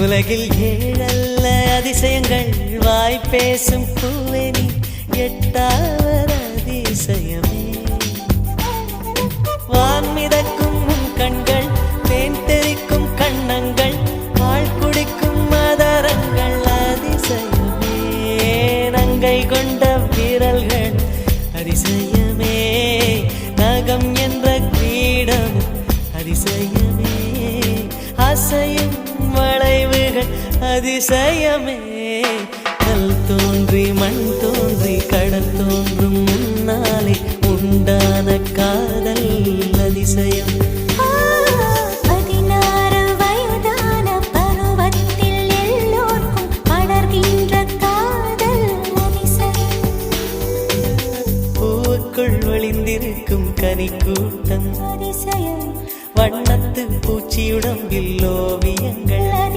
உலகில் ஏழல்ல அதிசயங்கள் வாய் பேசும் பூவெனி எட்டாவது அதிசயமே. வான் மிதக்கும் உன் கண்கள், தேன் தெறிக்கும் கண்ணங்கள், பால் குடிக்கும் மதரங்கள் அதிசயமே. நங்கை கொண்ட வீரல்கள் அதிசயமே. நகம் என்ற கிரீடம் அதிசயமே. அசையும் வளைவுகள் அதிசயமே. கல் தோன்றி மண் தோன்றி கடல் தோன்றும் முன்னாலே உண்டான காதல் அதிசயம். 16 வயதான பருவத்தில் எல்லோருக்கும் படர்கின்ற காதல் அதிசயம். பூவுக்குள் ஒளிந்திருக்கும் கனிக்கூட்டம் அதிசயம். வண்ணத்து பூச்சியுடம்பில் ஓவியங்கள்